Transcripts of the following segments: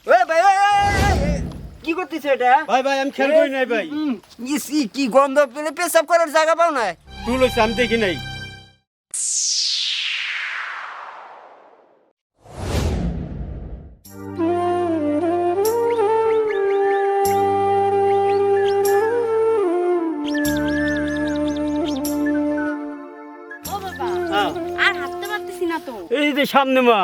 ওই ভাই কি করতেছ এটা? ভাই ভাই আমি খেয়াল করি নাই ভাই। ইসি কি গন্ধ পেলে পেশাব করার জায়গা পাও না। ভুল হয়েছে, আমি দেখি নাই। ও বাবা হ্যাঁ। আর হাঁটতে পারতেছি না তো। এই যে সামনে মা।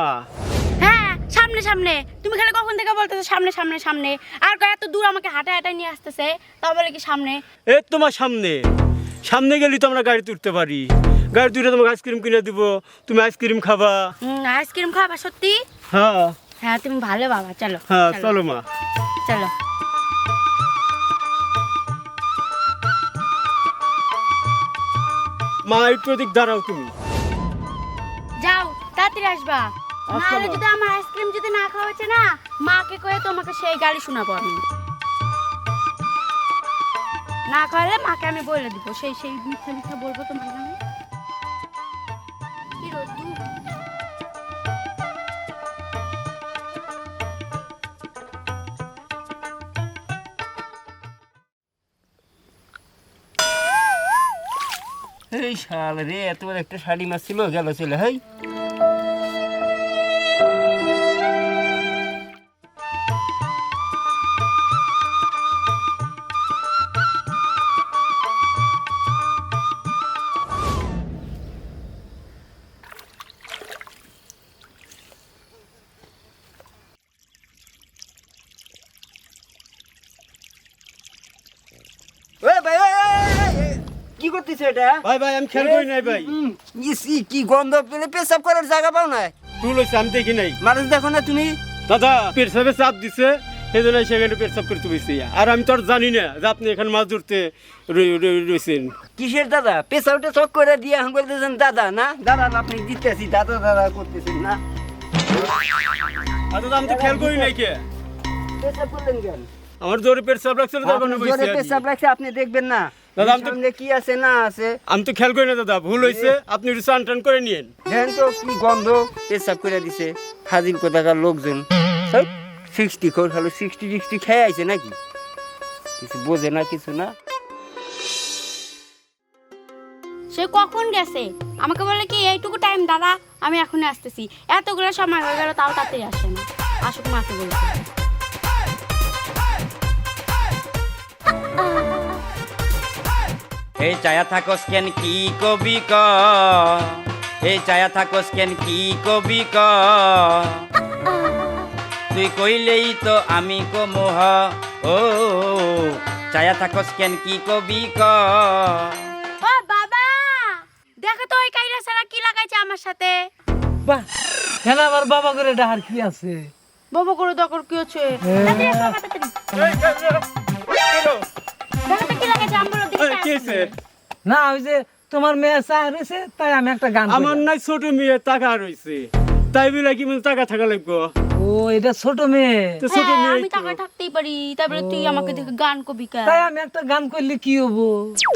হ্যাঁ সামনে সামনে, তুমি খালি কখন থেকে বলতেছো সামনে সামনে সামনে, আর এত দূর আমাকে হাঁটা হাঁটা নিয়ে আসতেছে, তা বলে কি সামনে? এই তোমার সামনে সামনে গেলি তো আমরা গাড়িতে উঠতে পারি। গাড়িতে উঠে তোমাকে আইসক্রিম কিনে দিব, তুমি আইসক্রিম খাবা। আইসক্রিম খাবা সত্যি? হ্যাঁ হ্যাঁ তুমি ভালো বাবা, চলো হ্যাঁ চলো মা। চলো। মা একটু ওদিক দাঁড়াও তুমি। যাও তাড়াতাড়ি আসবা, আচ্ছা, নাহলে মা। যদি আমার আইসক্রিম যদি না খাওয়াচ্ছে না, মাকে কয়ে তোমাকে সেই গালি শোনাবো আমি। না খাওয়ালে মাকে আমি বলে দিব, সেই সেই মিথ্যা মিথ্যা বলবো তোমার নামে। কি রোদ্দুর। এই শাল রে, এত বড় একটা শাড়ি মাছ ছিল, গেল চলে। হেই ওই ভাই কি করতেছ এটা? ভাই ভাই আমি খেয়াল করি নাই ভাই। ইসি কি গন্ধ পেলে পেশাব করার জায়গা পাও না। ভুল হয়েছে, আমি দেখি নাই। মানুষ দেখো না তুমি? দাদা পেটসাপে চাপ দিছে, সেই জন্য সেখানে পেটসাপ করতে বসছি। আর আমি তো আর জানি না যে আপনি এখানে মাছ ধরতে রয়েছেন। কিসের দাদা? পেশাবটা চক করে দিয়ে এখন বলতেছেন দাদা না? দাদা না, আপনি দিতেছি দাদা দাদা করতেছেন না। আর দাদা আমি তো খেয়াল করি নাই। কে পেশাব করলেন কেন? আমার জোরে পেটসাপ লাগছিল, তখন আপনার বসছি জোরে আর কি। পেশাব লাগছে, আপনি দেখবেন না দাদা, আমি তো- সামনে কি আছে না আছে। আমি তো খেয়াল করি না দাদা, ভুল হয়েছে। আপনি একটু চান টান করে নিয়েন। দেখেন তো কি গন্ধ, পেশাব করে দিছে। হাজির কোথাকার লোকজন 60 খোর খালো, 60 খেয়ে আইছে নাকি? কিছু বোঝে না, কিছু না। সে কখন গেছে? আমাকে বলে কি এইটুকু টাইম দাদা, আমি এখনই আসতেছি। এতগুলো সময় হয়ে গেল তাও তাড়াতাড়ি আসে না। আসুক মাকে বলতে। এই চায়া থাকস কেন কি কবি ক, এই চায়া থাকস কেন কি কবি ক, তুই কইলেই তো আমি কমোহ, ও চায়া থাকস কেন কি কবি ক। ও বাবা, দেখো তো ওই কাইরা সারা কি লাগাইছে আমার সাথে। বাহ, কেন আমার বাবা করে ডাহার কি আছে? বাবা করে দরকার কি হচ্ছে? তাড়াতাড়ি আসো, বাবা, তাড়াতাড়ি। দেখো তো কি লাগাইছে, আমি বলো দেখি। কি হয়েছে? না ওই যে তোমার মেয়ে চায় রয়েছে, তাই আমি একটা গান কইলাম। আমার নাই ছোট মেয়ে টাকা রয়েছে, তাই বলে কি টাকা থাকা লাগবো? ও এটা ছোট মেয়ে, তো ছোট হ্যাঁ, মেয়ে আমি টাকা থাকতেই পারি, তারপরে তুই আমাকে দেখে গান কবি কা। তাই আমি একটা গান করলে কি হবো? চুপ।